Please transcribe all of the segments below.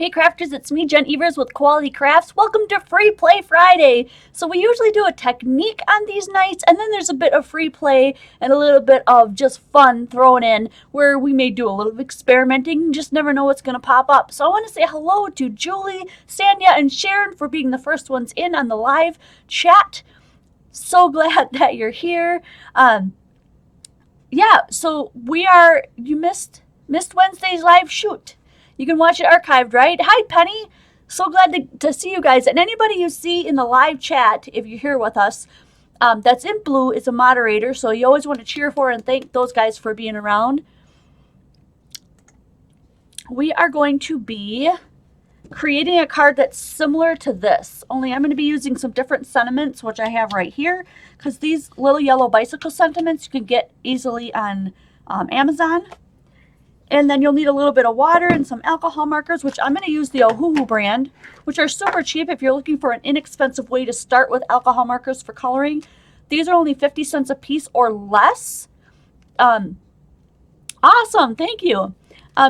Hey crafters, it's me, Jen Evers with Quality Crafts. Welcome to Free Play Friday. So we usually do a technique on these nights, and then there's a bit of free play and a little bit of just fun thrown in where we may do a little experimenting. You just never know what's going to pop up. So I want to say hello to Julie, Sanya, and Sharon for being the first ones in on the live chat. So glad that you're here. So you missed Wednesday's live shoot. You can watch it archived, right? Hi, Penny. So glad to see you guys. And anybody you see in the live chat, if you're here with us, that's in blue is a moderator. So you always want to cheer for and thank those guys for being around. We are going to be creating a card that's similar to this. Only I'm going to be using some different sentiments, which I have right here. Because these little yellow bicycle sentiments you can get easily on Amazon. And then you'll need a little bit of water and some alcohol markers, which I'm going to use the Ohuhu brand, which are super cheap if you're looking for an inexpensive way to start with alcohol markers for coloring. These are only 50 cents a piece or less. Awesome. Thank you.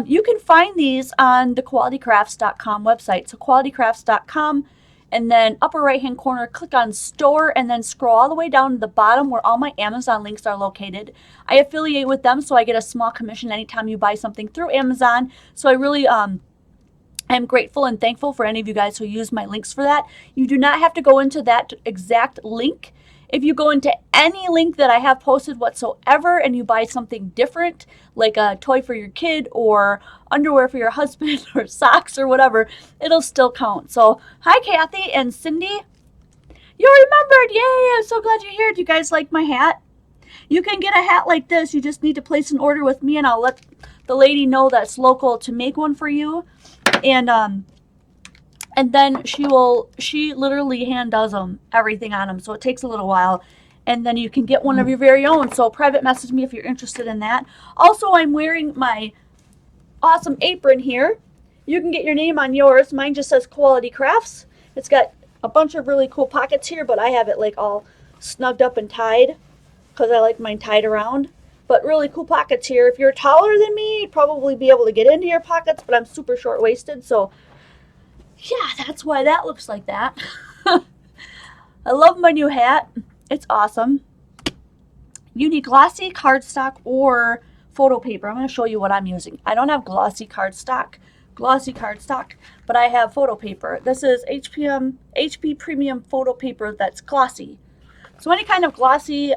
You can find these on the qualitycrafts.com website. So qualitycrafts.com, and then upper right hand corner, click on store, and then scroll all the way down to the bottom where all my Amazon links are located. I affiliate with them, so I get a small commission anytime you buy something through Amazon. So I really am grateful and thankful for any of you guys who use my links for that. You do not have to go into that exact link. If you go into any link that I have posted whatsoever and you buy something different, like a toy for your kid or underwear for your husband or socks or whatever, it'll still count. So, hi Kathy and Cindy. You remembered! Yay! I'm so glad you're here. Do you guys like my hat? You can get a hat like this. You just need to place an order with me and I'll let the lady know that's local to make one for you. And then she literally hand does them, everything on them. So it takes a little while. And then you can get one of your very own. So private message me if you're interested in that. Also, I'm wearing my awesome apron here. You can get your name on yours. Mine just says Quality Crafts. It's got a bunch of really cool pockets here, but I have it like all snugged up and tied because I like mine tied around. But really cool pockets here. If you're taller than me, you'd probably be able to get into your pockets, but I'm super short-waisted, so yeah, that's why that looks like that. I love my new hat. It's awesome. You need glossy cardstock or photo paper. I'm going to show you what I'm using. I don't have glossy cardstock, but I have photo paper. This is HP Premium photo paper that's glossy. So any kind of glossy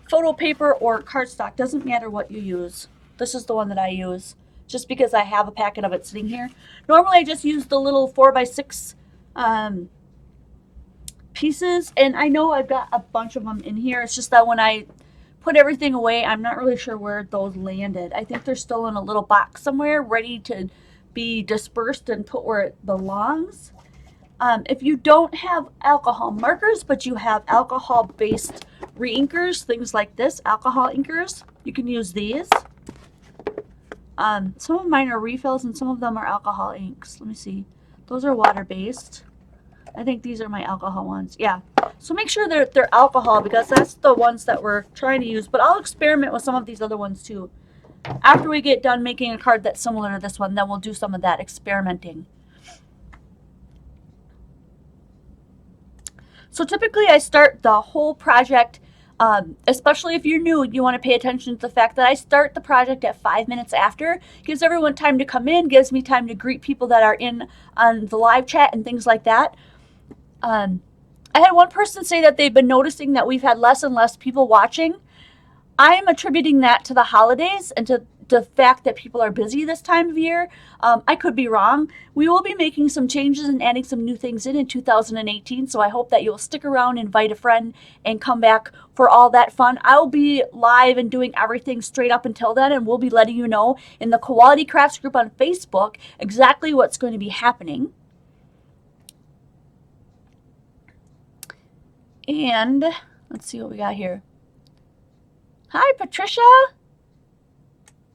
photo paper or cardstock, doesn't matter what you use. This is the one that I use, just because I have a packet of it sitting here. Normally I just use the little 4x6 pieces, and I know I've got a bunch of them in here. It's just that when I put everything away, I'm not really sure where those landed. I think they're still in a little box somewhere, ready to be dispersed and put where it belongs. If you don't have alcohol markers, but you have alcohol-based re-inkers, things like this, alcohol inkers, you can use these. Some of mine are refills and some of them are alcohol inks. Let me see. Those are water-based. I think these are my alcohol ones. Yeah. So make sure they're alcohol because that's the ones that we're trying to use. But I'll experiment with some of these other ones too. After we get done making a card that's similar to this one, then we'll do some of that experimenting. So typically I start the whole project, especially if you're new, you want to pay attention to the fact that I start the project at 5 minutes after. Gives everyone time to come in, gives me time to greet people that are in on the live chat and things like that. I had one person say that they've been noticing that we've had less and less people watching. I am attributing that to the holidays and to the fact that people are busy this time of year. I could be wrong. We will be making some changes and adding some new things in 2018, so I hope that you'll stick around, invite a friend, and come back for all that fun. I'll be live and doing everything straight up until then, and we'll be letting you know in the Quality Crafts group on Facebook exactly what's going to be happening. And let's see what we got here. Hi, Patricia.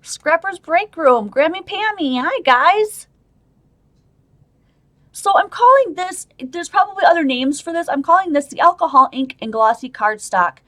Scrapper's Break Room. Grammy Pammy. Hi, guys. So I'm calling this, there's probably other names for this. I'm calling this the Alcohol Ink and Glossy Cardstock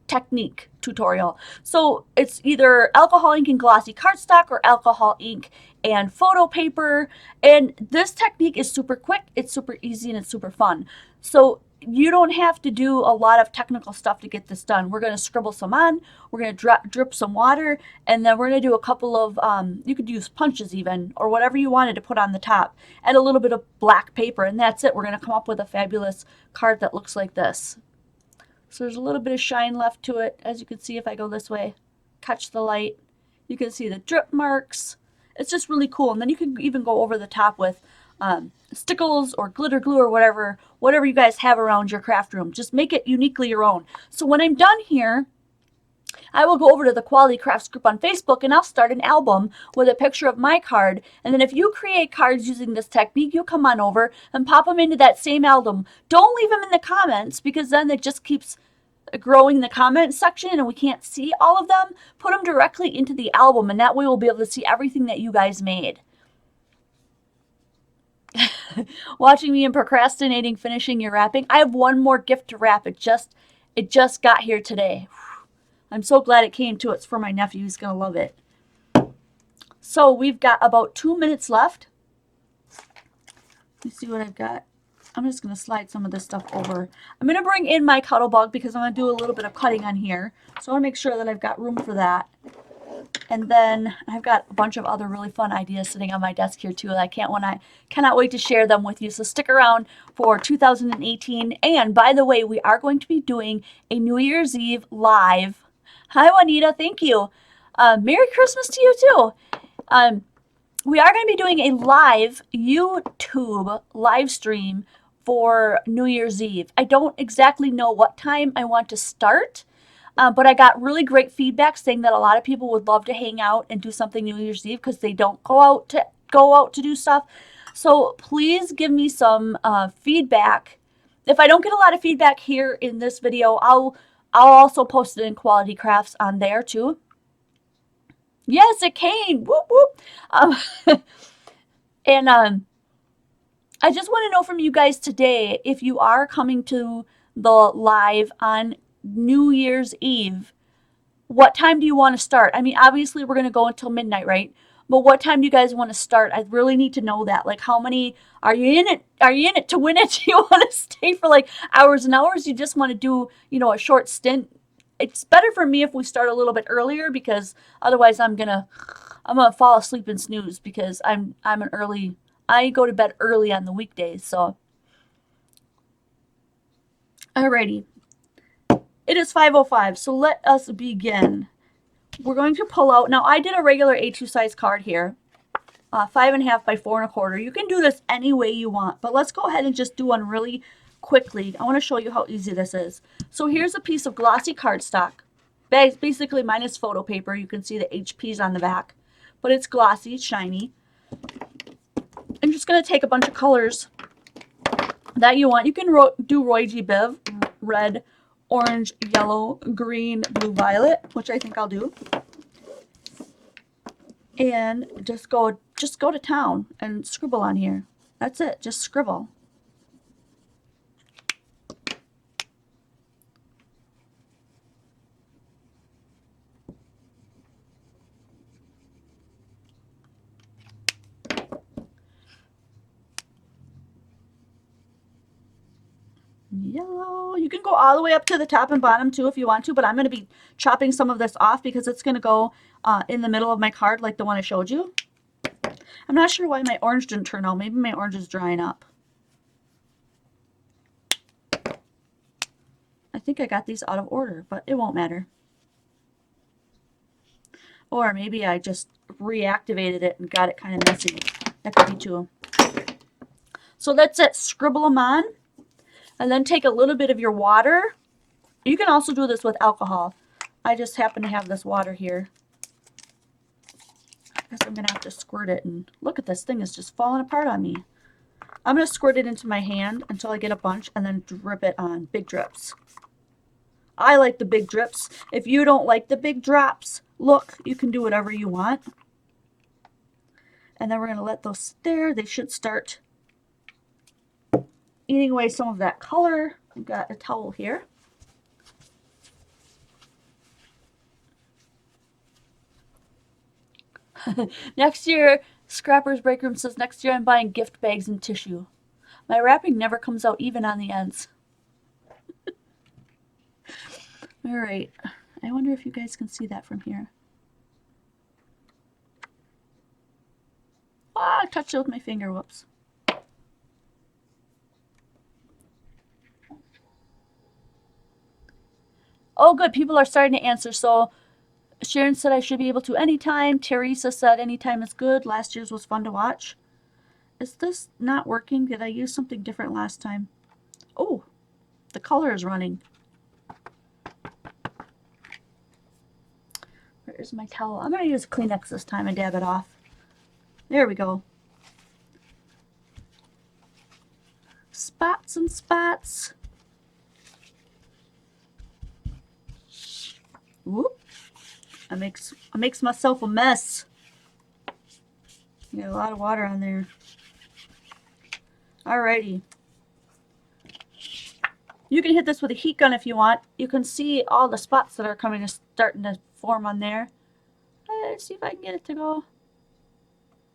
technique tutorial. So it's either alcohol ink and glossy cardstock or alcohol ink and photo paper. And this technique is super quick, it's super easy, and it's super fun. So you don't have to do a lot of technical stuff to get this done. We're going to scribble some on, we're going to drip some water, and then we're going to do a couple of, you could use punches even, or whatever you wanted to put on the top, and a little bit of black paper, and that's it. We're going to come up with a fabulous card that looks like this. So there's a little bit of shine left to it. As you can see, if I go this way, catch the light, you can see the drip marks. It's just really cool. And then you can even go over the top with stickles or glitter glue or whatever you guys have around your craft room. Just make it uniquely your own. So when I'm done here, I will go over to the Quality Crafts group on Facebook and I'll start an album with a picture of my card. And then if you create cards using this technique, you come on over and pop them into that same album. Don't leave them in the comments because then it just keeps growing the comment section and we can't see all of them. Put them directly into the album and that way we'll be able to see everything that you guys made. Watching me and procrastinating finishing your wrapping. I have one more gift to wrap. It just got here today. I'm so glad it came too. It's for my nephew. He's going to love it. So we've got about 2 minutes left. Let me see what I've got. I'm just going to slide some of this stuff over. I'm going to bring in my cuddle bug because I'm going to do a little bit of cutting on here. So I want to make sure that I've got room for that. And then I've got a bunch of other really fun ideas sitting on my desk here too. I cannot wait to share them with you. So stick around for 2018. And by the way, we are going to be doing a New Year's Eve live. Hi, Juanita. Thank you. Merry Christmas to you too. We are going to be doing a live YouTube live stream for New Year's Eve. I don't exactly know what time I want to start. But I got really great feedback saying that a lot of people would love to hang out and do something New Year's Eve because they don't go out to do stuff. So please give me some feedback. If I don't get a lot of feedback here in this video, I'll also post it in Quality Crafts on there too. Yes, it came. Whoop whoop. And I just want to know from you guys today if you are coming to the live on New Year's Eve, what time do you want to start? I mean, obviously we're going to go until midnight, right? But what time do you guys want to start? I really need to know that. Like, how many are you in it? Are you in it to win it? Do you want to stay for like hours and hours? You just want to do, a short stint? It's better for me if we start a little bit earlier because otherwise I'm gonna fall asleep and snooze because I go to bed early on the weekdays. So, alrighty. It is 5:05, so let us begin. We're going to pull out, now I did a regular A2 size card here, 5.5 by 4 1/4. You can do this any way you want, but let's go ahead and just do one really quickly. I want to show you how easy this is. So here's a piece of glossy cardstock. Basically mine is photo paper. You can see the HPs on the back, but it's glossy, it's shiny. I'm just going to take a bunch of colors that you want. You can do Roy G. Biv, red, orange, yellow, green, blue, violet, which I think I'll do. And just go to town and scribble on here. That's it. Just scribble. Yellow. You can go all the way up to the top and bottom too if you want to, but I'm going to be chopping some of this off because it's going to go in the middle of my card like the one I showed you. I'm not sure why my orange didn't turn out. Maybe my orange is drying up. I think I got these out of order, but it won't matter. Or maybe I just reactivated it and got it kind of messy. That could be too. So that's it. Scribble them on. And then take a little bit of your water. You can also do this with alcohol. I just happen to have this water here. I guess I'm going to have to squirt it. And look at this thing is just falling apart on me. I'm going to squirt it into my hand until I get a bunch and then drip it on big drips. I like the big drips. If you don't like the big drops, look, you can do whatever you want. And then we're going to let those sit there. They should start eating away some of that color. I've got a towel here. Next year, Scrapper's Break Room says next year I'm buying gift bags and tissue. My wrapping never comes out even on the ends. All right. I wonder if you guys can see that from here. Ah, I touched it with my finger. Whoops. Oh, good. People are starting to answer. So Sharon said I should be able to anytime. Teresa said anytime is good. Last year's was fun to watch. Is this not working? Did I use something different last time? Oh, the color is running. Where's my towel? I'm going to use Kleenex this time and dab it off. There we go. Spots and spots. Whoop. I makes myself a mess. Got a lot of water on there. Alrighty. You can hit this with a heat gun if you want. You can see all the spots that are starting to form on there. Let's see if I can get it to go.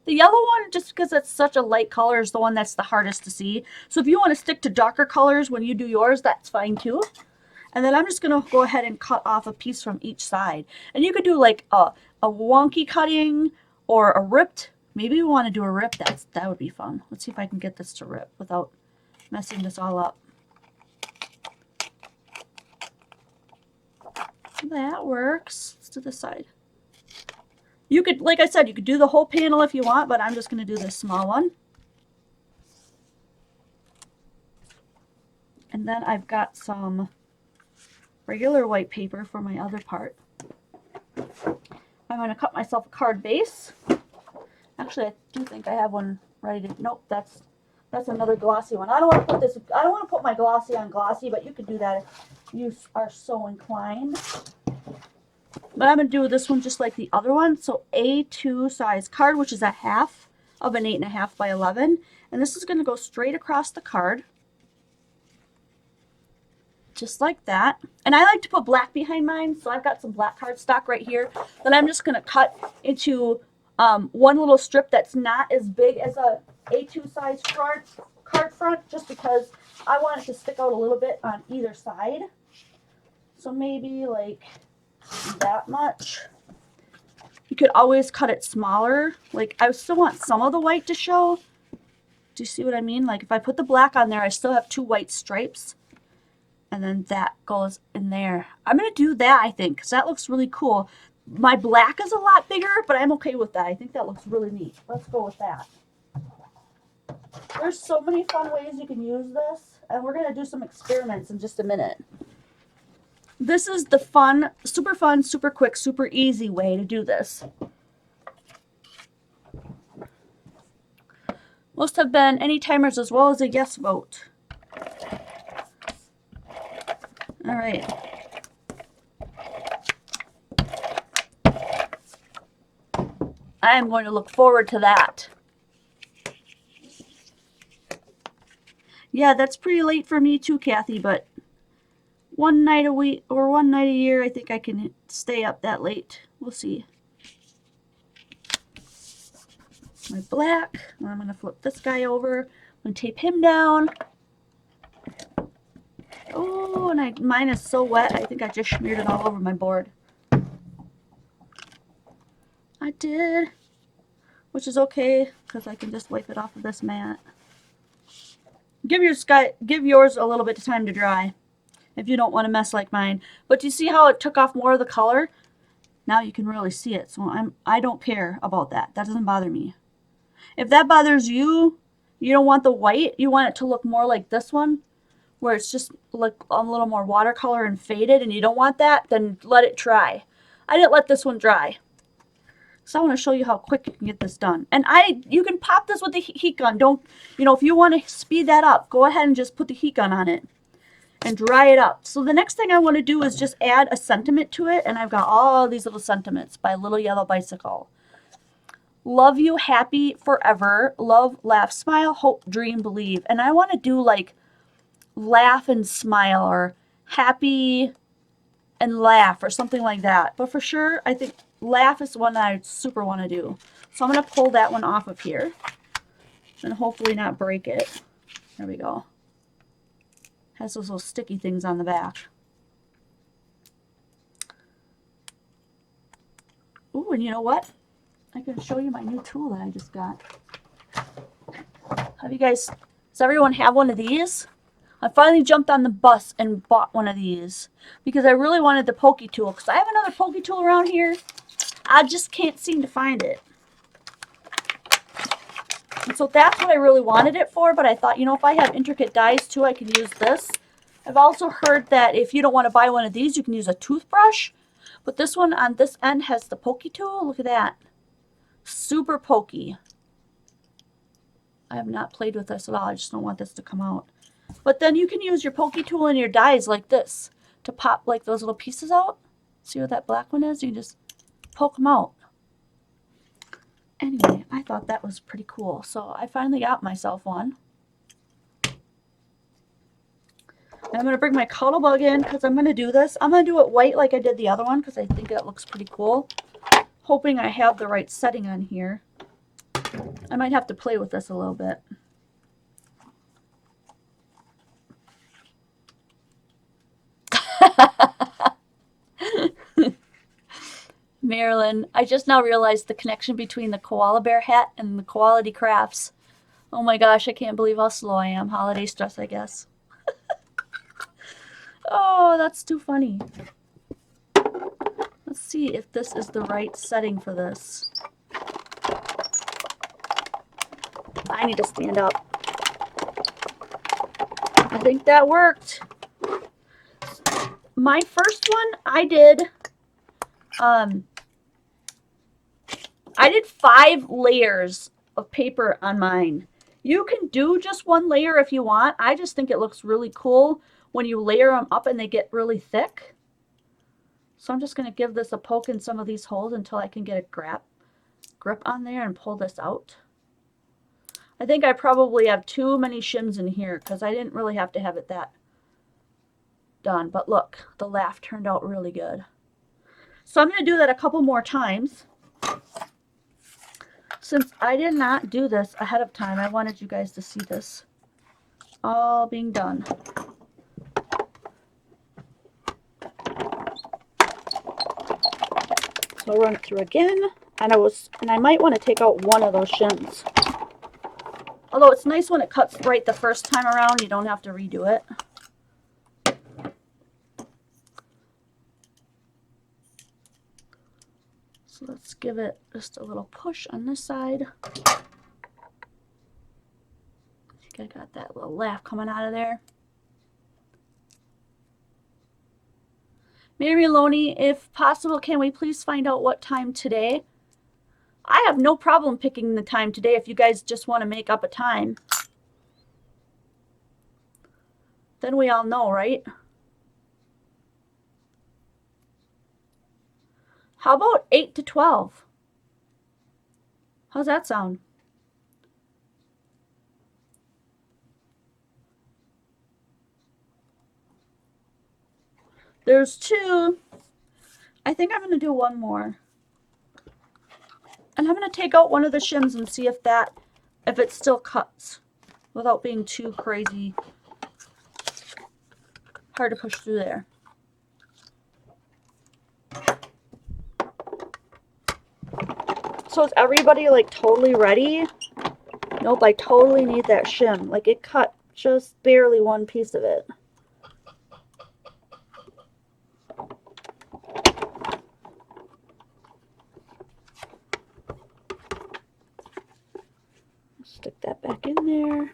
The yellow one, just because it's such a light color, is the one that's the hardest to see. So if you want to stick to darker colors when you do yours, that's fine too. And then I'm just going to go ahead and cut off a piece from each side. And you could do like a wonky cutting or a ripped. Maybe we want to do a rip. That would be fun. Let's see if I can get this to rip without messing this all up. That works. Let's do this side. You could, like I said, you could do the whole panel if you want, but I'm just going to do this small one. And then I've got some regular white paper for my other part. I'm going to cut myself a card base. Actually, I do think I have one ready to. Nope, that's another glossy one. I don't want to put this. I don't want to put my glossy on glossy, but you could do that if you are so inclined. But I'm going to do this one just like the other one. So A2 size card, which is a half of an 8.5 by 11, and this is going to go straight across the card. Just like that. And I like to put black behind mine, so I've got some black cardstock right here that I'm just going to cut into one little strip that's not as big as a A2 size card front, just because I want it to stick out a little bit on either side. So maybe like that much. You could always cut it smaller. Like I still want some of the white to show. Do you see what I mean? Like if I put the black on there, I still have 2 white stripes. And then that goes in there. I'm going to do that, I think, because that looks really cool. My black is a lot bigger, but I'm okay with that. I think that looks really neat. Let's go with that. There's so many fun ways you can use this, and we're going to do some experiments in just a minute. This is the fun, super quick, super easy way to do this. Most have been any timers as well as a yes vote. All right. I am going to look forward to that. Yeah, that's pretty late for me too, Kathy, but one night a week or one night a year, I think I can stay up that late. We'll see. My black. I'm going to flip this guy over. I'm going to tape him down. Oh, and mine is so wet, I think I just smeared it all over my board. I did, which is okay, because I can just wipe it off of this mat. Give yours a little bit of time to dry, if you don't want to mess like mine. But do you see how it took off more of the color? Now you can really see it, so I don't care about that. That doesn't bother me. If that bothers you, you don't want the white, you want it to look more like this one, where it's just like a little more watercolor and faded, and you don't want that, then let it dry. I didn't let this one dry. So I want to show you how quick you can get this done. And you can pop this with the heat gun. If you want to speed that up, go ahead and just put the heat gun on it and dry it up. So the next thing I want to do is just add a sentiment to it, and I've got all these little sentiments by Little Yellow Bicycle. Love you, happy, forever, love, laugh, smile, hope, dream, believe. And I want to do like laugh and smile, or happy and laugh or something like that. But for sure, I think laugh is the one that I super want to do. So I'm going to pull that one off of here and hopefully not break it. There we go. Has those little sticky things on the back. Ooh, and you know what? I can show you my new tool that I just got. Does everyone have one of these? I finally jumped on the bus and bought one of these because I really wanted the pokey tool, because I have another pokey tool around here. I just can't seem to find it. And so that's what I really wanted it for, but I thought, you know, if I have intricate dies too, I can use this. I've also heard that if you don't want to buy one of these, you can use a toothbrush. But this one on this end has the pokey tool. Look at that. Super pokey. I have not played with this at all. I just don't want this to come out. But then you can use your pokey tool in your dies like this to pop like those little pieces out. See what that black one is? You can just poke them out. Anyway, I thought that was pretty cool. So I finally got myself one. And I'm going to bring my Cuddlebug in because I'm going to do this. I'm going to do it white like I did the other one because I think that looks pretty cool. Hoping I have the right setting on here. I might have to play with this a little bit. Marilyn, I just now realized the connection between the koala bear hat and the Quality Crafts. Oh my gosh, I can't believe how slow I am. Holiday stress, I guess. Oh, that's too funny. Let's see if this is the right setting for this. I need to stand up. I think that worked. My first one, I did 5 layers of paper on mine. You can do just 1 layer if you want. I just think it looks really cool when you layer them up and they get really thick. So I'm just going to give this a poke in some of these holes until I can get a grip on there and pull this out. I think I probably have too many shims in here because I didn't really have to have it that done. But look, the laugh turned out really good. So I'm going to do that a couple more times. Since I did not do this ahead of time, I wanted you guys to see this all being done. So I'll run it through again, and I might want to take out one of those shims. Although it's nice when it cuts right the first time around, you don't have to redo it. So let's give it just a little push on this side. I think I got that little laugh coming out of there. Mary Maloney, if possible, can we please find out what time today? I have no problem picking the time today if you guys just want to make up a time. Then we all know, right? How about 8 to 12? How's that sound? There's 2. I think I'm going to do 1 more. And I'm going to take out one of the shims and see if it still cuts without being too crazy hard to push through there. So is everybody like totally ready? Nope, I totally need that shim. Like it cut just barely one piece of it. Stick that back in there.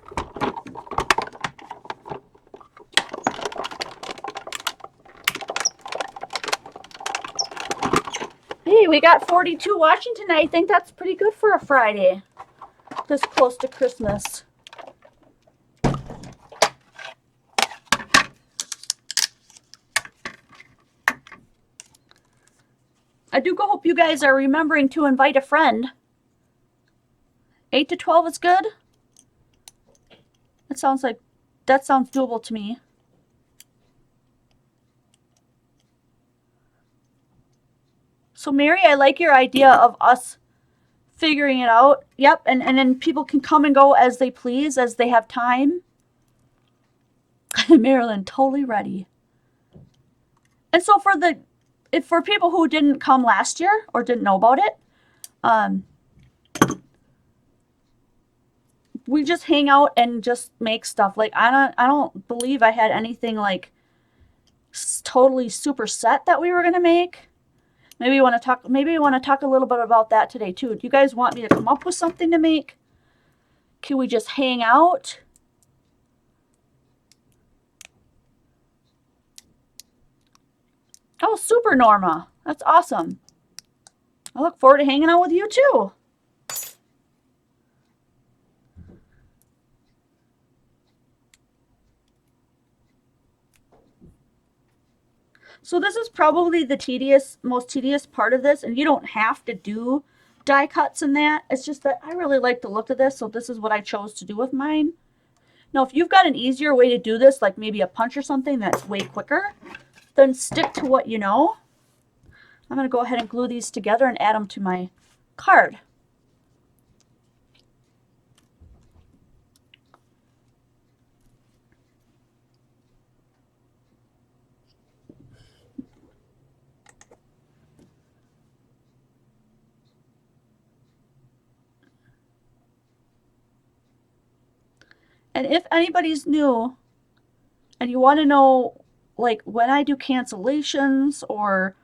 Hey, we got 42 watching tonight. I think that's pretty good for a Friday. This close to Christmas. I do hope you guys are remembering to invite a friend. 8 to 12 is good? That sounds doable to me. So Mary, I like your idea of us figuring it out. Yep, and then people can come and go as they please, as they have time. Marilyn, totally ready. And so for people who didn't come last year or didn't know about it, we just hang out and just make stuff. Like I don't believe I had anything like totally super set that we were gonna make. Maybe you want to talk a little bit about that today too. Do you guys want me to come up with something to make? Can we just hang out? Oh, super, Norma. That's awesome. I look forward to hanging out with you too. So this is probably the most tedious part of this, and you don't have to do die cuts in that. It's just that I really like the look of this, so this is what I chose to do with mine. Now, if you've got an easier way to do this, like maybe a punch or something that's way quicker, then stick to what you know. I'm going to go ahead and glue these together and add them to my card. And if anybody's new and you want to know like when I do cancellations or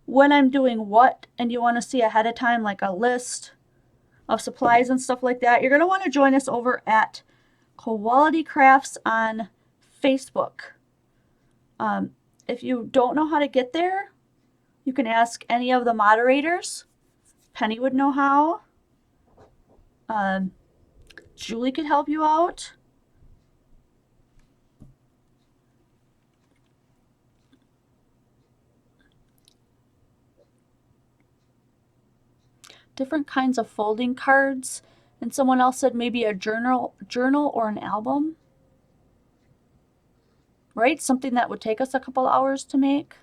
when I'm doing what, and you want to see ahead of time like a list of supplies and stuff like that, you're going to want to join us over at Quality Crafts on Facebook. If you don't know how to get there, you can ask any of the moderators. Penny would know how. Julie could help you out. Different kinds of folding cards. And someone else said maybe a journal or an album. Right? Something that would take us a couple hours to make.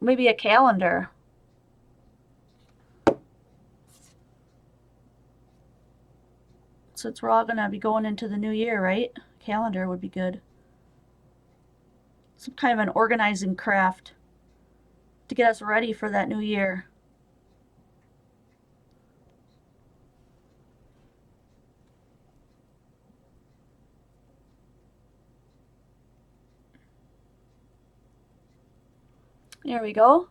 Maybe a calendar. Since we're all going to be going into the new year, right? Calendar would be good. Some kind of an organizing craft to get us ready for that new year. There we go.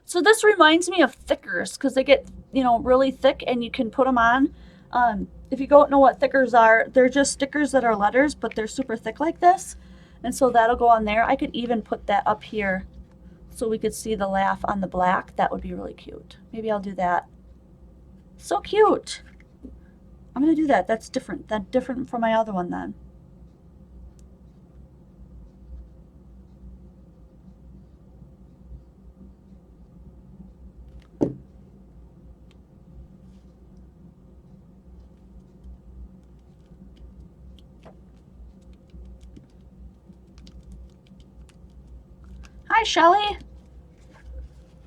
So this reminds me of thickers because they get, really thick and you can put them on. If you don't know what thickers are, they're just stickers that are letters, but they're super thick like this. And so that'll go on there. I could even put that up here so we could see the laugh on the black. That would be really cute. Maybe I'll do that. So cute. I'm going to do that. That's different. That's different from my other one then. Hi, Shelly.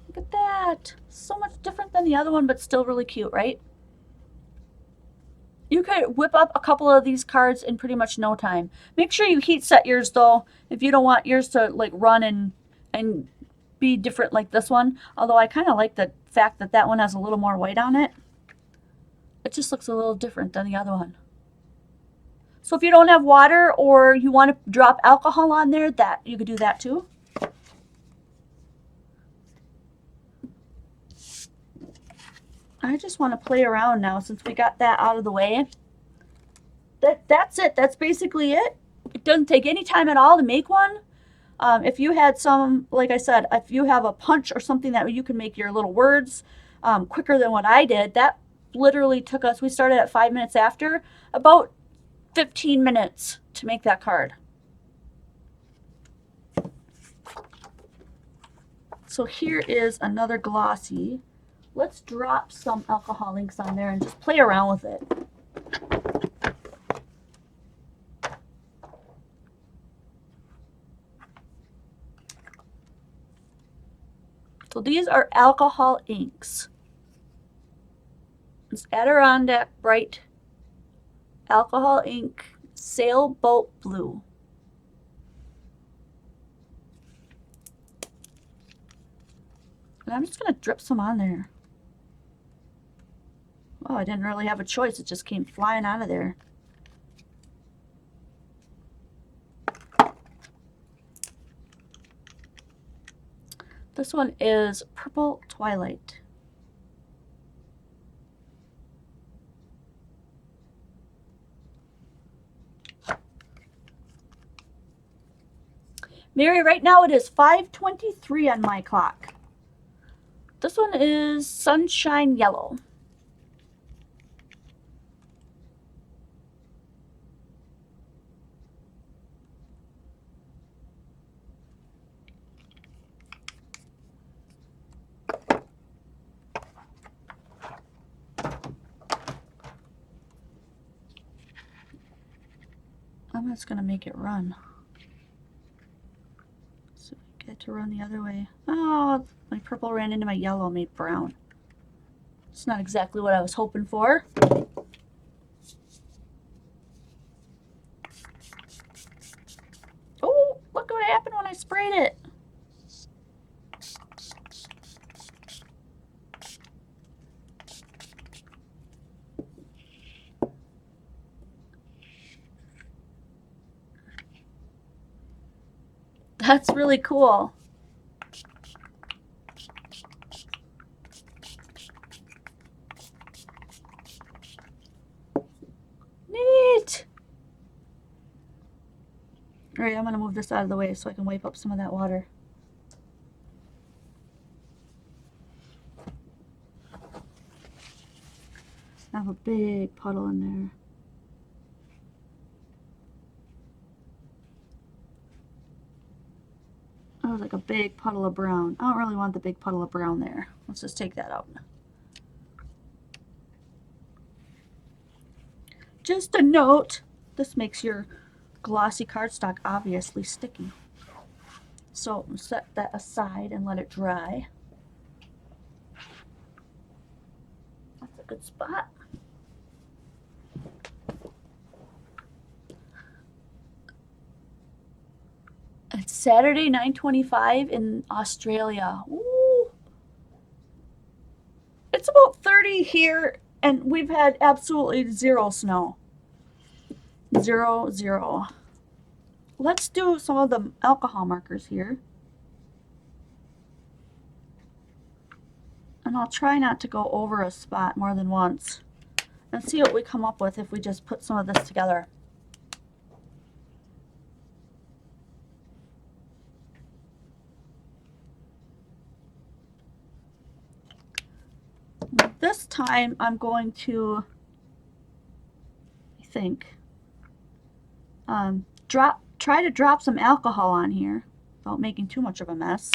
Look at that. So much different than the other one, but still really cute, right? You could whip up a couple of these cards in pretty much no time. Make sure you heat set yours though, if you don't want yours to like run and be different like this one. Although I kind of like the fact that that one has a little more white on it. It just looks a little different than the other one. So if you don't have water or you want to drop alcohol on there, that you could do that too. I just want to play around now since we got that out of the way. That's it. That's basically it. It doesn't take any time at all to make one. If you had some, like I said, if you have a punch or something that you can make your little words quicker than what I did, that literally took us, we started at 5 minutes after, about 15 minutes to make that card. So here is another glossy. Let's drop some alcohol inks on there and just play around with it. So these are alcohol inks. It's Adirondack Bright Alcohol Ink Sailboat Blue. And I'm just going to drip some on there. Oh, I didn't really have a choice. It just came flying out of there. This one is Purple Twilight. Mary, right now it is 5:23 on my clock. This one is Sunshine Yellow. I'm just going to make it run. So I get to run the other way. Oh, my purple ran into my yellow, made brown. It's not exactly what I was hoping for. Oh, look what happened when I sprayed it. That's really cool. Neat. All right, I'm going to move this out of the way so I can wipe up some of that water. I have a big puddle in there. That was like a big puddle of brown. I don't really want the big puddle of brown there. Let's just take that out. Just a note, this makes your glossy cardstock obviously sticky. So set that aside and let it dry. That's a good spot. It's Saturday, 9:25 in Australia. Ooh. It's about 30 here, and we've had absolutely zero snow. Zero, zero. Let's do some of the alcohol markers here. And I'll try not to go over a spot more than once. And see what we come up with if we just put some of this together. This time I'm going to, I think, try to drop some alcohol on here without making too much of a mess.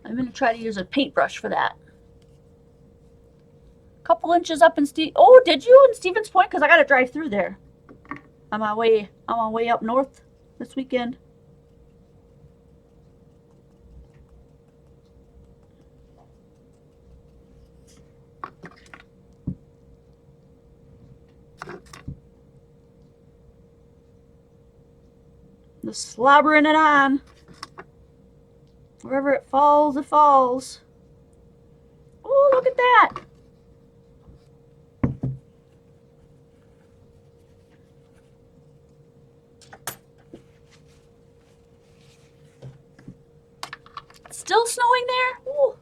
I'm going to try to use a paintbrush for that. Couple inches up in Oh, did you in Stevens Point? Because I got to drive through there. I'm on my way up north this weekend. Just slobbering it on. Wherever it falls, it falls. Oh, look at that. It's still snowing there? Ooh.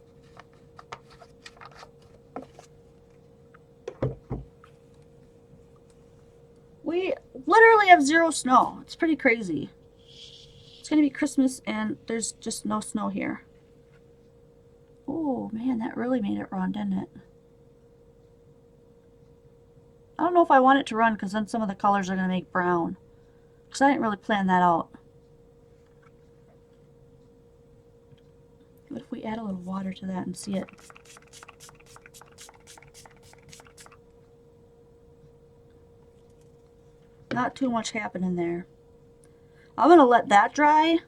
We literally have zero snow. It's pretty crazy. It's going to be Christmas and there's just no snow here. Oh man, that really made it run, didn't it? I don't know if I want it to run because then some of the colors are going to make brown. Because I didn't really plan that out. What if we add a little water to that and see it? Not too much happening there. I'm going to let that dry.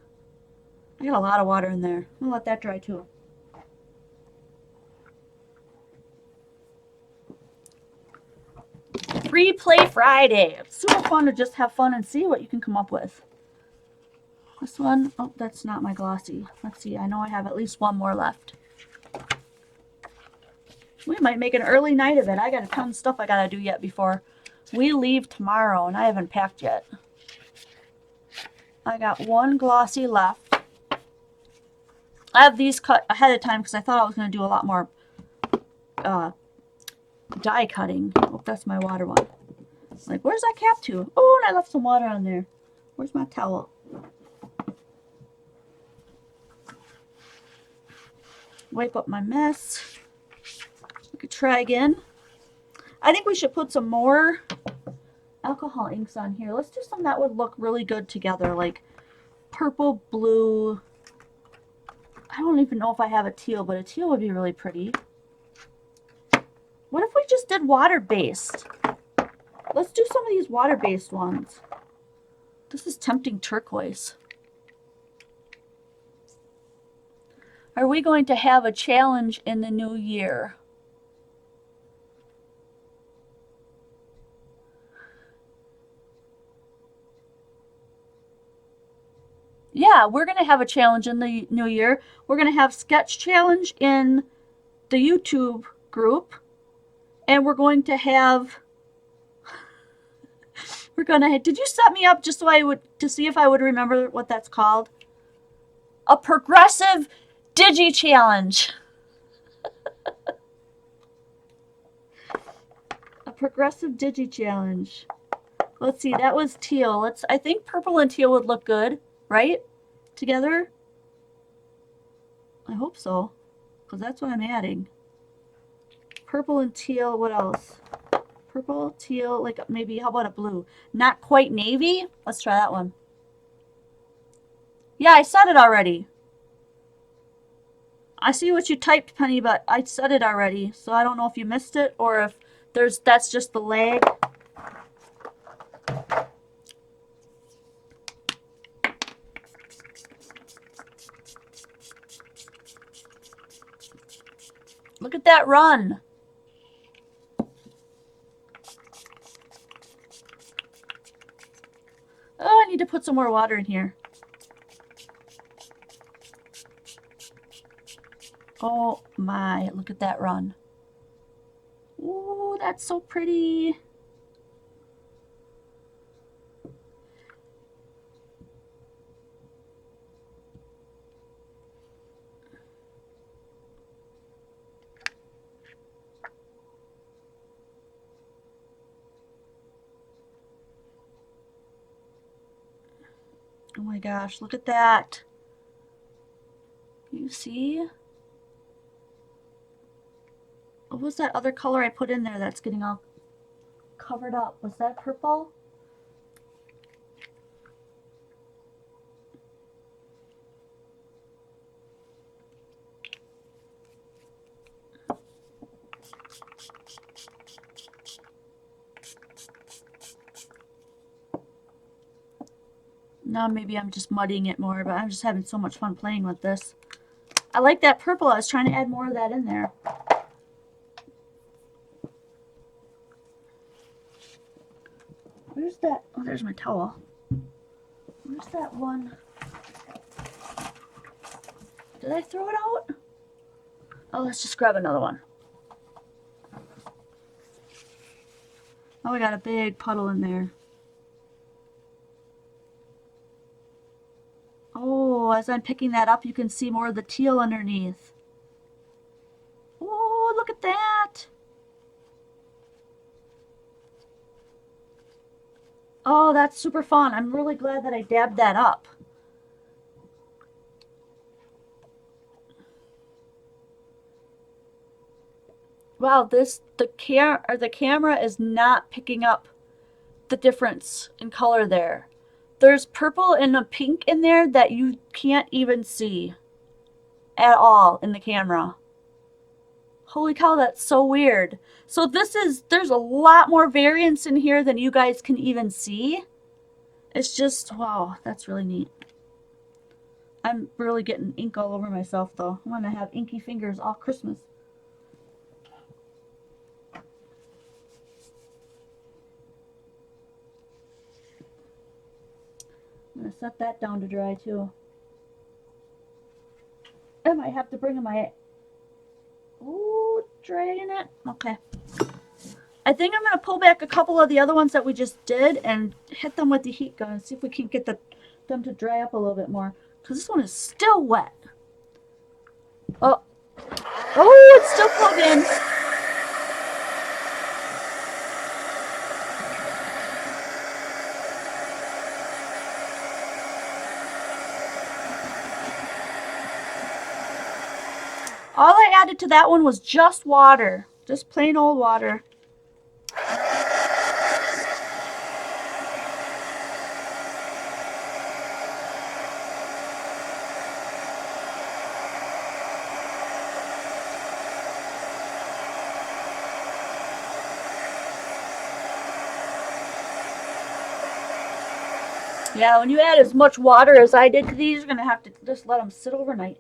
I got a lot of water in there. I'm going to let that dry too. Free Play Friday. It's super fun to just have fun and see what you can come up with. This one, oh, that's not my glossy. Let's see, I know I have at least one more left. We might make an early night of it. I got a ton of stuff I gotta do yet before we leave tomorrow, and I haven't packed yet. I got one glossy left. I have these cut ahead of time because I thought I was going to do a lot more die cutting. Oh, that's my water one. Like, where's that cap to? Oh, and I left some water on there. Where's my towel? Wipe up my mess. We could try again. I think we should put some more alcohol inks on here. Let's do some that would look really good together, like purple, blue. I don't even know if I have a teal, but a teal would be really pretty. What if we just did water-based? Let's do some of these water-based ones. This is tempting turquoise. Are we going to have a challenge in the new year? Yeah, we're going to have a challenge in the new year. We're going to have sketch challenge in the YouTube group. And we're going to have... Did you set me up just so I would... to see if I would remember what that's called? A progressive digi challenge. A progressive digi challenge. Let's see, that was teal. I think purple and teal would look good, right? Together? I hope so, because that's what I'm adding. Purple and teal, what else? Purple, teal, like maybe, how about a blue? Not quite navy? Let's try that one. Yeah, I said it already. I see what you typed, Penny, but I said it already, so I don't know if you missed it or if that's just the lag. Look at that run. Oh, I need to put some more water in here. Oh my, look at that run. Ooh, that's so pretty. Oh my gosh, look at that. You see? What was that other color I put in there that's getting all covered up? Was that purple? Now maybe I'm just muddying it more, but I'm just having so much fun playing with this. I like that purple. I was trying to add more of that in there. Where's that? Oh, there's my towel. Where's that one? Did I throw it out? Oh, let's just grab another one. Oh, we got a big puddle in there. Oh, as I'm picking that up, you can see more of the teal underneath. Oh, look at that. Oh, that's super fun. I'm really glad that I dabbed that up. Wow, the camera is not picking up the difference in color there. There's purple and a pink in there that you can't even see at all in the camera. Holy cow, that's so weird. So there's a lot more variance in here than you guys can even see. It's just, wow, that's really neat. I'm really getting ink all over myself though. I'm gonna have inky fingers all Christmas. I'm gonna set that down to dry too. I might have to bring my, ooh, dragging it. Okay. I think I'm gonna pull back a couple of the other ones that we just did and hit them with the heat gun and see if we can get them to dry up a little bit more. Because this one is still wet. Oh, oh, it's still plugged in. All I added to that one was just water. Just plain old water. Yeah, when you add as much water as I did to these, you're going to have to just let them sit overnight.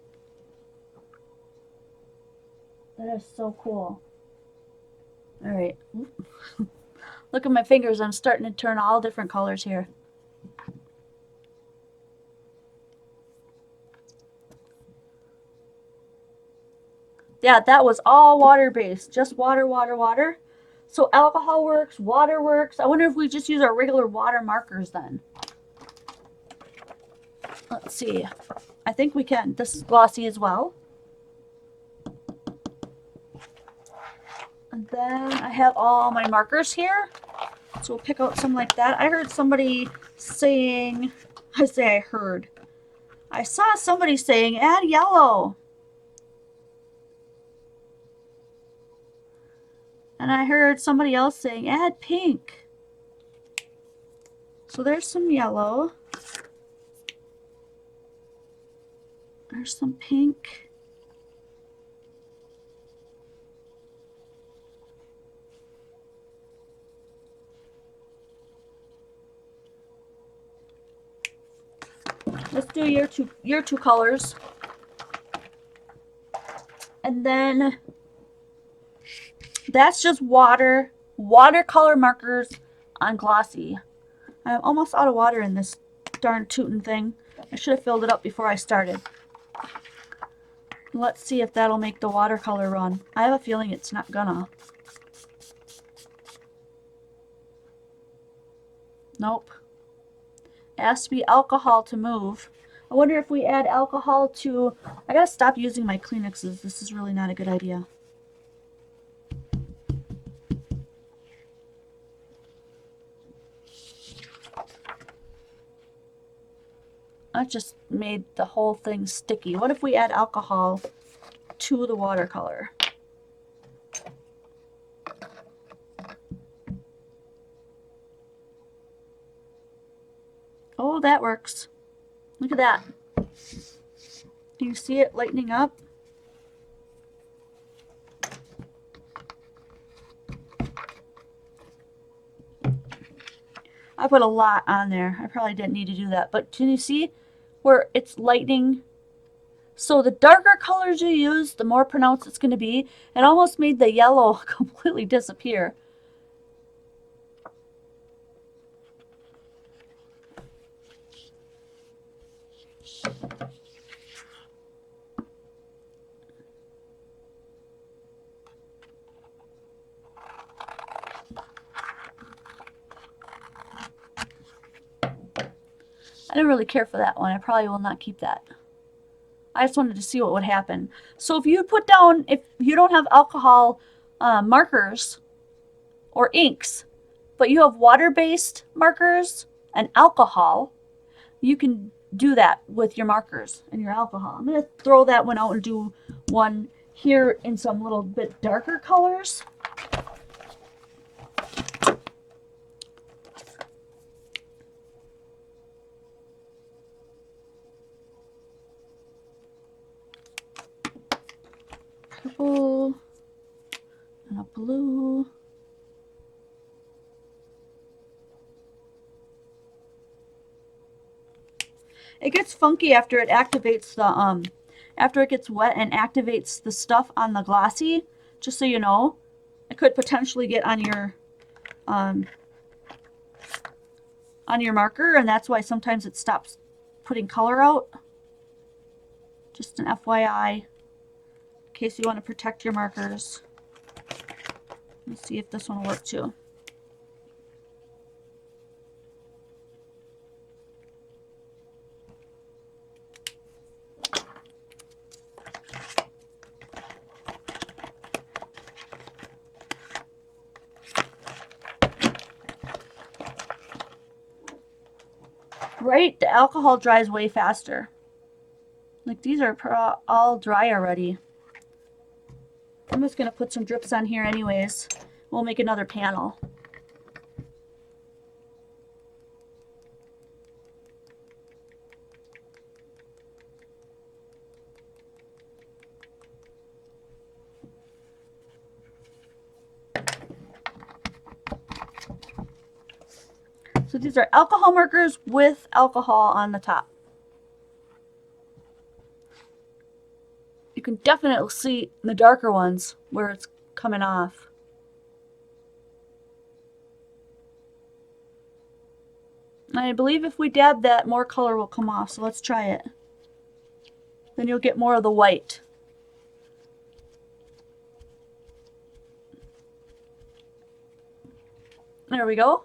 That is so cool. All right. Look at my fingers. I'm starting to turn all different colors here. Yeah, that was all water-based. Just water, water, water. So alcohol works, water works. I wonder if we just use our regular water markers then. Let's see. I think we can. This is glossy as well. And then I have all my markers here. So we'll pick out some like that. I heard somebody saying, I saw somebody saying add yellow. And I heard somebody else saying add pink. So there's some yellow. There's some pink. Let's do your two colors. And then that's just watercolor markers on glossy. I'm almost out of water in this darn tootin' thing. I should have filled it up before I started. Let's see if that'll make the watercolor run. I have a feeling it's not gonna. Nope. It has to be alcohol to move. I wonder if we add alcohol to... I gotta stop using my Kleenexes. This is really not a good idea. I just made the whole thing sticky. What if we add alcohol to the watercolor? Oh, that works. Look at that. Do you see it lightening up? I put a lot on there. I probably didn't need to do that. But can you see where it's lightening? So the darker colors you use, the more pronounced it's going to be. It almost made the yellow completely disappear. I didn't really care for that one. I probably will not keep that. I just wanted to see what would happen. So if you put down, if you don't have alcohol markers or inks, but you have water-based markers and alcohol, you can do that with your markers and your alcohol. I'm going to throw that one out and do one here in some little bit darker colors. Purple and a blue. It gets funky after it activates the after it gets wet and activates the stuff on the Glossy. Just so you know, it could potentially get on your marker, and that's why sometimes it stops putting color out. Just an FYI, in case you want to protect your markers. Let's see if this one will work too. Right? The alcohol dries way faster. Like these are all dry already. I'm just going to put some drips on here anyways. We'll make another panel. So these are alcohol markers with alcohol on the top. You can definitely see the darker ones where it's coming off. And I believe if we dab that, more color will come off. So let's try it. Then you'll get more of the white. There we go.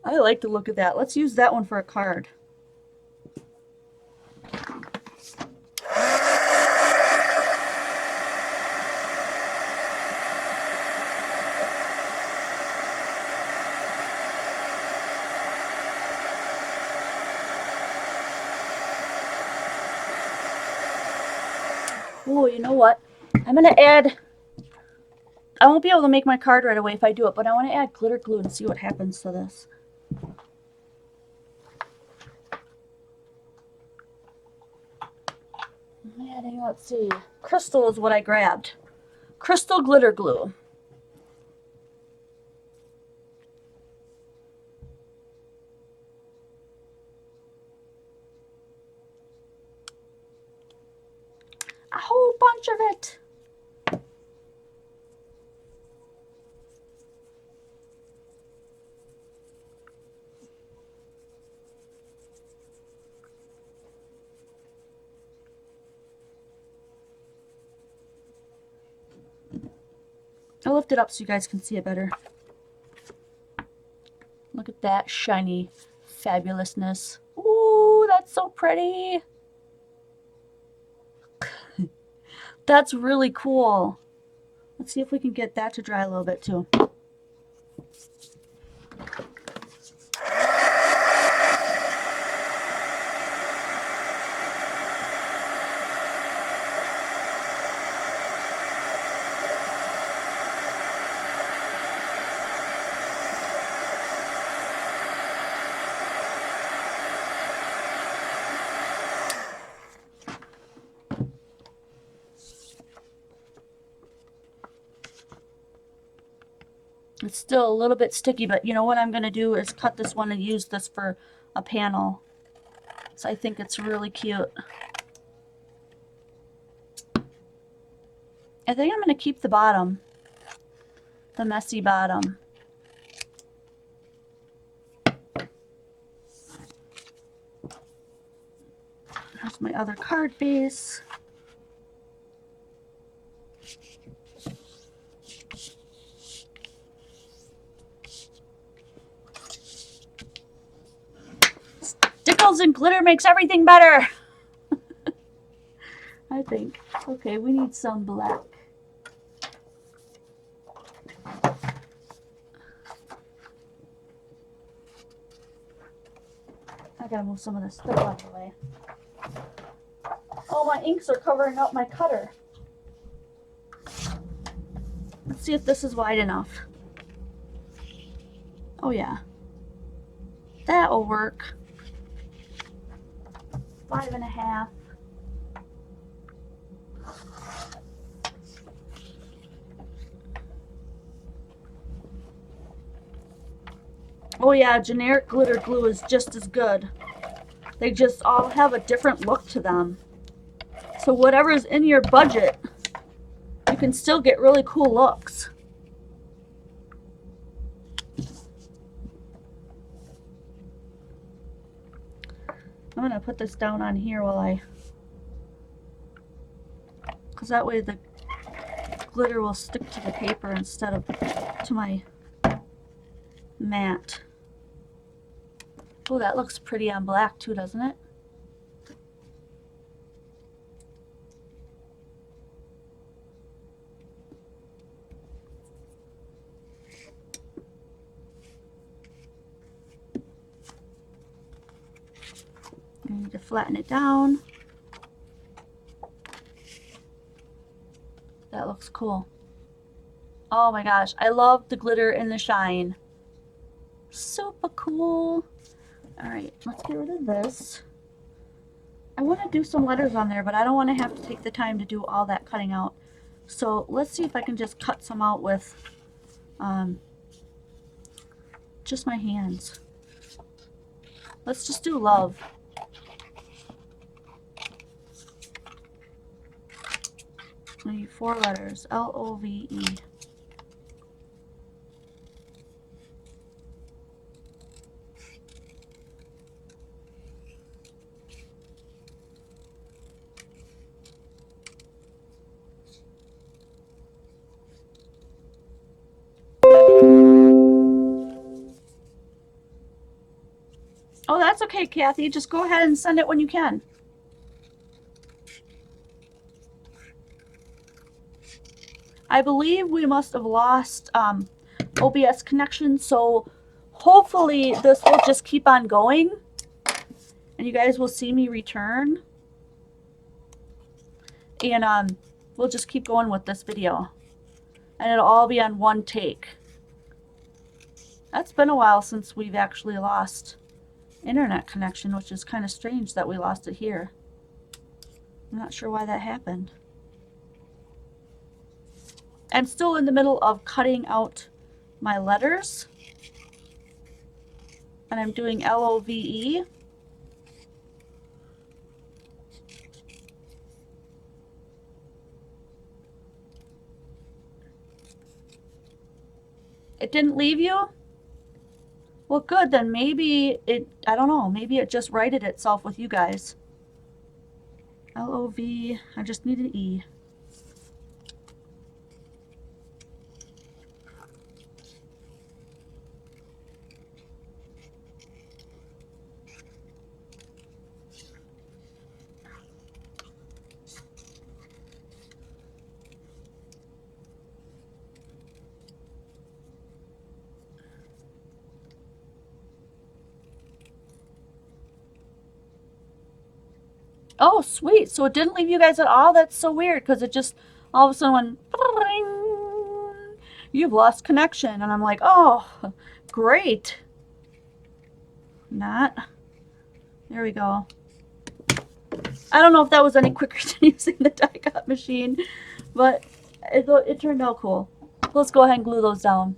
I like the look of that. Let's use that one for a card. Oh, you know what? I'm going to add... I won't be able to make my card right away if I do it, but I want to add glitter glue and see what happens to this. I'm adding, let's see, crystal is what I grabbed. Crystal glitter glue. A whole bunch of it. I'll lift it up so you guys can see it better. Look at that shiny fabulousness. Ooh, that's so pretty. That's really cool. Let's see if we can get that to dry a little bit too. It's still a little bit sticky, but you know what I'm going to do is cut this one and use this for a panel. So I think it's really cute. I think I'm going to keep the bottom, the messy bottom. There's my other card base. Stickles and glitter makes everything better. I think. Okay, we need some black. I gotta move some of this stuff out of the way. Oh, my inks are covering up my cutter. Let's see if this is wide enough. Oh yeah. That'll work. 5.5. Oh yeah, generic glitter glue is just as good. They just all have a different look to them. So whatever's in your budget, you can still get really cool looks. I'm gonna put this down on here while because that way the glitter will stick to the paper instead of to my mat. Oh, that looks pretty on black too, doesn't it? I need to flatten it down. That looks cool. Oh my gosh, I love the glitter and the shine. Super cool. Alright, let's get rid of this. I want to do some letters on there, but I don't want to have to take the time to do all that cutting out. So let's see if I can just cut some out with just my hands. Let's just do love. I need 4 letters. L-O-V-E. Oh, that's okay, Kathy. Just go ahead and send it when you can. I believe we must have lost OBS connection, so hopefully this will just keep on going and you guys will see me return. And we'll just keep going with this video. And it'll all be on one take. That's been a while since we've actually lost internet connection, which is kind of strange that we lost it here. I'm not sure why that happened. I'm still in the middle of cutting out my letters. And I'm doing L-O-V-E. It didn't leave you? Well, good, then maybe it, I don't know, maybe it just righted itself with you guys. L-O-V, I just need an E. Oh, sweet. So it didn't leave you guys at all? That's so weird because it just all of a sudden went, "Bling, you've lost connection." And I'm like, oh, great. Not. There we go. I don't know if that was any quicker than using the die cut machine, but it turned out cool. Let's go ahead and glue those down.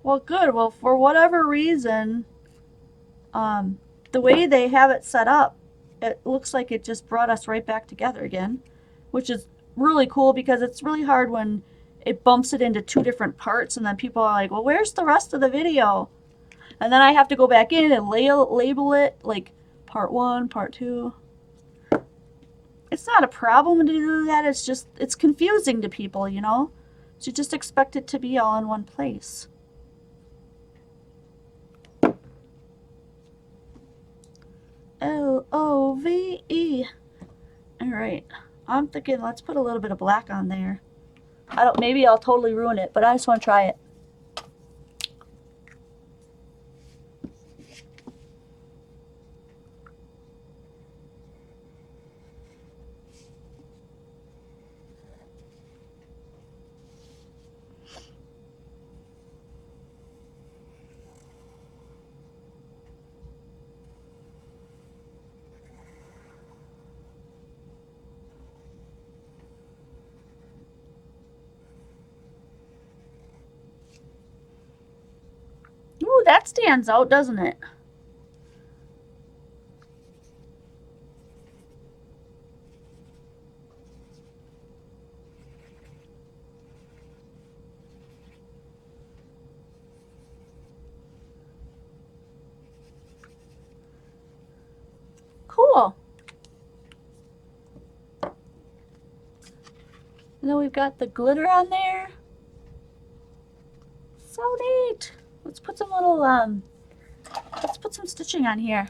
Well, good. Well, for whatever reason, the way they have it set up, it looks like it just brought us right back together again, which is really cool because it's really hard when it bumps it into 2 different parts and then people are like, well, where's the rest of the video? And then I have to go back in and label it like part 1, part 2. It's not a problem to do that. It's just, it's confusing to people, you know? So you just expect it to be all in one place. L-O-V-E. Alright. I'm thinking let's put a little bit of black on there. Maybe I'll totally ruin it, but I just want to try it. that stands out, doesn't it? Cool. And then we've got the glitter on there. So neat. Let's put some little, let's put some stitching on here.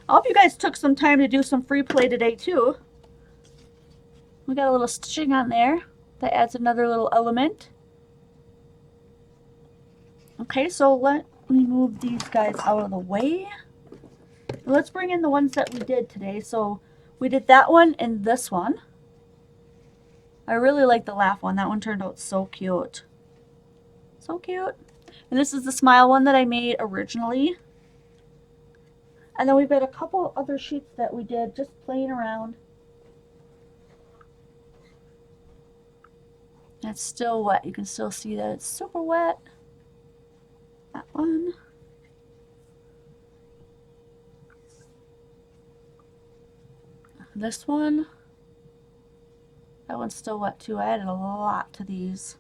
I hope you guys took some time to do some free play today too. We got a little stitching on there. That adds another little element. Okay, so let me move these guys out of the way. Let's bring in the ones that we did today. So we did that one and this one. I really like the laugh one. That one turned out so cute. So cute. And this is the smile one that I made originally. And then we've got a couple other sheets that we did just playing around. It's still wet. You can still see that it's super wet. That one. This one. That one's still wet too. I added a lot to these.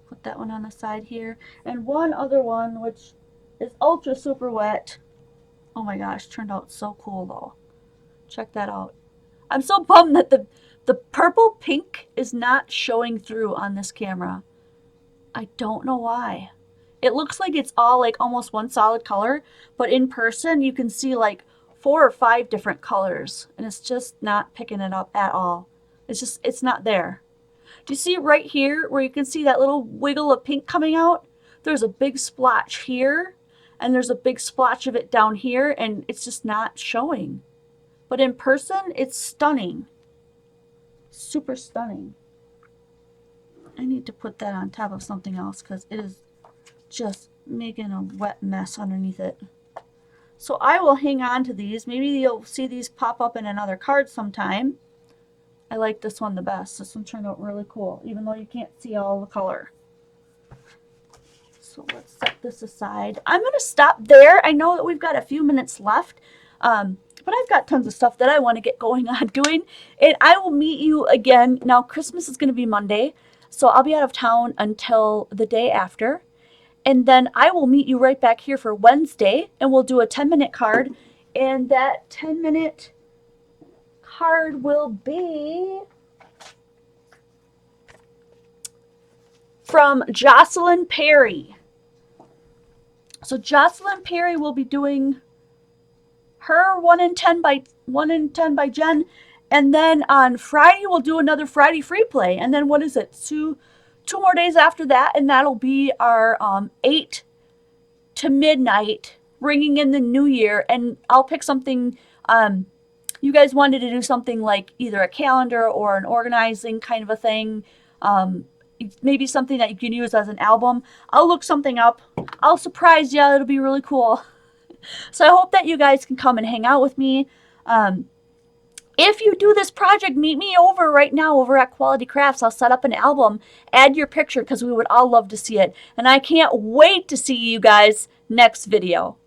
Put that one on the side here. And one other one which is ultra super wet. Oh my gosh, turned out so cool though. Check that out. I'm so bummed that the purple pink is not showing through on this camera. I don't know why. It looks like it's all like almost one solid color, but in person you can see like 4 or 5 different colors and it's just not picking it up at all. It's not there. Do you see right here where you can see that little wiggle of pink coming out? There's a big splotch here and there's a big splotch of it down here and it's just not showing. But in person, it's stunning. Super stunning. I need to put that on top of something else because it is just making a wet mess underneath it. So I will hang on to these. Maybe you'll see these pop up in another card sometime. I like this one the best. This one turned out really cool, even though you can't see all the color. So let's set this aside. I'm going to stop there. I know that we've got a few minutes left, but I've got tons of stuff that I want to get going on doing. And I will meet you again. Now, Christmas is going to be Monday, so I'll be out of town until the day after. And then I will meet you right back here for Wednesday, and we'll do a 10-minute card. And that 10-minute card will be from Jocelyn Perry. So Jocelyn Perry will be doing her 1 in 10 by Jen, and then on Friday we'll do another Friday free play, and then what is it? Two more days after that, and that'll be our 8 to midnight, ringing in the new year. And I'll pick something. You guys wanted to do something like either a calendar or an organizing kind of a thing. Maybe something that you can use as an album. I'll look something up. I'll surprise you. It'll be really cool. So I hope that you guys can come and hang out with me. If you do this project, meet me over right now over at Quality Crafts. I'll set up an album. Add your picture because we would all love to see it. And I can't wait to see you guys next video.